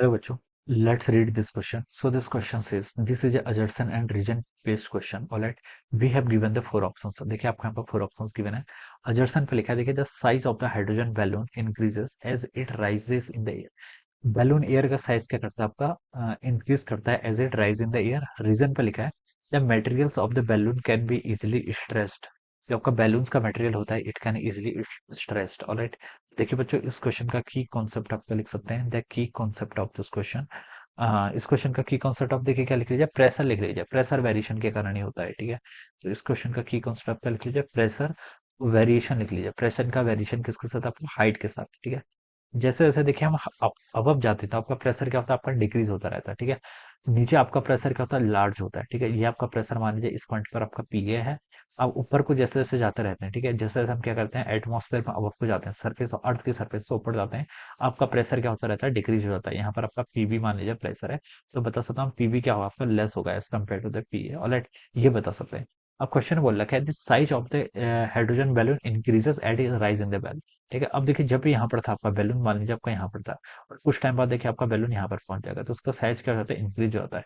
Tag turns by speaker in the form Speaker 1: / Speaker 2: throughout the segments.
Speaker 1: Hello बच्चों, let's read this question. So this question says this is a assertion and region based question. Alright, we have given the four options. So देखिए आपको यहाँ पर four options given है. Assertion पे लिखा है देखिए the size of the hydrogen balloon increases as it rises in the air. Balloon air का साइज क्या करता है आपका इंक्रीज करता है as it rise in the air. Reason पे लिखा है the materials of the balloon can be easily stressed. जो आपका बैलून्स का मटेरियल होता है it can easily stressed. Alright, देखिए बच्चों इस क्वेश्चन का की कॉन्सेप्ट आप लिख सकते हैं the key concept of this question. इस क्वेश्चन का की कॉन्सेप्ट आप देखिए क्या लिख लीजिए, प्रेशर लिख लीजिए. प्रेशर वेरिएशन के कारण ही होता है, ठीक है. तो इस क्वेश्चन का की कॉन्सेप्ट आप क्या लिख लीजिए, प्रेशर वेरिएशन लिख लीजिए. प्रेशर का वेरिएशन किसके साथ, आपको हाइट के साथ, ठीक है. जैसे जैसे देखिए हम अब जाते हैं तो आपका प्रेशर क्या होता है, आपका डिक्रीज होता रहता है, ठीक है. नीचे आपका प्रेशर क्या होता है, लार्ज होता है, ठीक है. ये आपका प्रेशर मान लीजिए इस पॉइंट पर आपका पी ए है. अब ऊपर को जैसे जैसे जाते रहते हैं, ठीक है, जैसे जैसे हम क्या करते हैं एटमॉस्फेयर में अब को जाते हैं, सरफेस अर्थ की सरफेस से ऊपर जाते हैं, आपका प्रेशर क्या होता रहता है, डिक्रीज हो जाता है. यहाँ पर आपका पीबी मान लीजिए प्रेशर है, तो बता सकता हूँ पीबी क्या होगा आपका, लेस होगा as compare to the P A. Alright, ये बता सकते हैं. अब क्वेश्चन बोल रखा है the size of the hydrogen balloon increases at rise in the balloon. ठीक है, अब देखिए जब भी यहाँ पर था आपका बैलून, मान लीजिए आपका यहाँ पर था और कुछ टाइम बाद देखिए आपका बैलून यहाँ पर पहुंच जाएगा, तो उसका साइज क्या होता है, इंक्रीज होता है.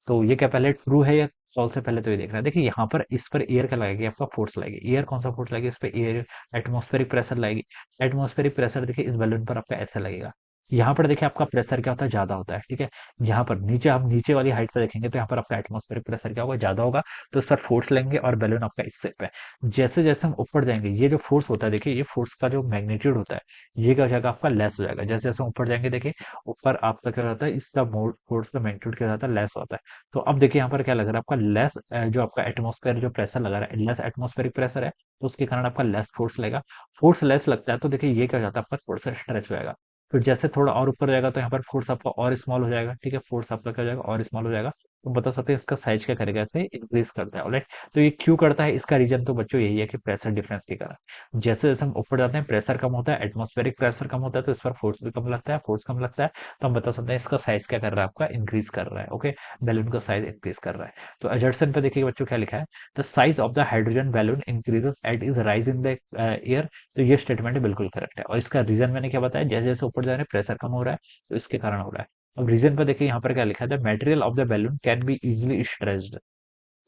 Speaker 1: तो ये क्या पहले ट्रू है या फॉल्स है, पहले तो ये देखना है. देखिए यहाँ पर इस पर एयर क्या लगेगी, आपका फोर्स लगेगी. एयर कौन सा फोर्स लगेगी, इस पर एयर एटमॉस्फेरिक प्रेशर लगेगी. एटमॉस्फेरिक प्रेशर देखिए इस बैलून पर आपका ऐसा लगेगा. यहाँ पर देखिए आपका प्रेशर क्या होता है, ज्यादा होता है, ठीक है. यहाँ पर नीचे हम नीचे वाली हाइट पर देखेंगे तो यहाँ पर आपका एटमॉस्फेरिक प्रेशर क्या होगा, ज्यादा होगा. तो इस पर फोर्स लेंगे और बैलून आपका इससे पे. जैसे जैसे हम ऊपर जाएंगे ये जो फोर्स होता है, देखिए ये फोर्स का जो मैग्नीट्यूड होता है ये क्या हो जाएगा आपका, लेस हो जाएगा. जैसे जैसे हम ऊपर जाएंगे देखिए ऊपर आपका क्या होता है, इसका मोड फोर्स का मैग्नीट्यूड क्या होता है, लेस होता है. तो अब देखिए यहाँ पर क्या लग रहा है आपका, लेस जो आपका एटमॉस्फेयर जो प्रेशर लगा रहा है, लेस एटमॉस्फेरिक प्रेशर है, तो उसके कारण आपका लेस फोर्स लगेगा. फोर्स लेस लगता है तो देखिए ये क्या हो जाता है आपका, थोड़ा सा स्ट्रेच हो जाएगा. फिर जैसे थोड़ा और ऊपर जाएगा तो यहाँ पर फोर्स आपका और स्मॉल हो जाएगा, ठीक है. फोर्स आपका क्या हो जाएगा, और स्मॉल हो जाएगा. तो बता सकते हैं इसका साइज क्या करेगा, ऐसे इंक्रीज करता है. ऑलराइट, तो ये क्यों करता है, इसका रीजन तो बच्चों यही है कि प्रेशर डिफरेंस के कारण. जैसे जैसे हम ऊपर जाते हैं प्रेशर कम होता है, एटमॉस्फेरिक प्रेशर कम होता है, तो इस पर फोर्स भी कम लगता है. फोर्स कम लगता है तो हम बता सकते हैं इसका साइज क्या कर रहा है आपका, इंक्रीज कर रहा है. ओके, बैलून का साइज इंक्रीज कर रहा है. तो एजर्सन पे देखिए बच्चों क्या लिखा है, the size of the hydrogen balloon increases eight is rise in the air. तो ये स्टेटमेंट बिल्कुल करेक्ट है. और इसका रीजन मैंने क्या बताया, जैसे जैसे ऊपर जा रहे हैं प्रेशर कम हो रहा है तो इसके कारण हो रहा है. अब रीजन पर देखिए यहाँ पर क्या लिखा है, the material of the balloon can be easily stretched.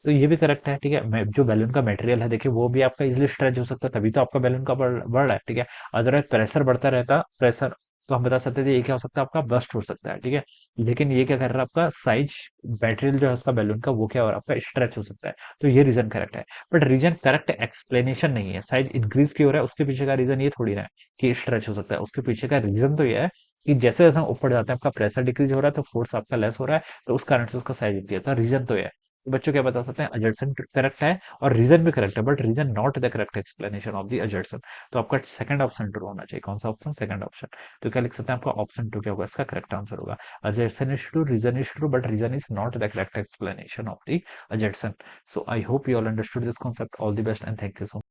Speaker 1: तो ये भी करेक्ट है, ठीक है. जो बैलून का मटेरियल है देखिए वो भी आपका इजिली स्ट्रेच हो सकता है, तभी तो आपका बैलून का बढ़ रहा है, ठीक है. अदरवाइज प्रेशर बढ़ता रहता, प्रेशर तो हम बता सकते थे ये क्या हो सकता है आपका, बस्ट हो सकता है, ठीक है. लेकिन ये क्या कर रहा है आपका, साइज मटेरियल जो है उसका बैलून का वो क्या हो रहा है आपका, स्ट्रेच हो सकता है. तो ये रीजन करेक्ट है. बट रीजन करेक्ट एक्सप्लेनेशन नहीं है. साइज इंक्रीज क्यों हो रहा है उसके पीछे का रीजन ये थोड़ी ना है कि स्ट्रेच हो सकता है. उसके पीछे का रीजन तो ये है कि जैसे जैसे हम ऊपर जाते हैं आपका प्रेशर डिक्रीज हो रहा है तो फोर्स आपका लेस हो रहा है, तो उस कारण से उसका साइज इंक्रीज होता है. रीजन तो ये है. तो बच्चों क्या बता सकते हैं, अजर्सन करेक्ट है और रीजन भी करेक्ट है, but reason not the correct explanation of the assertion. तो आपका सेकंड ऑप्शन ट्रू होना चाहिए. कौन सा ऑप्शन, सेकंड ऑप्शन. तो क्या लिख सकते हैं आपका ऑप्शन टू क्या होगा, इसका करेक्ट आंसर होगा. Assertion is true, reason is true, but reason is not the correct explanation of the Jetson. So I hope you all understood this concept. All the best and thank you so much.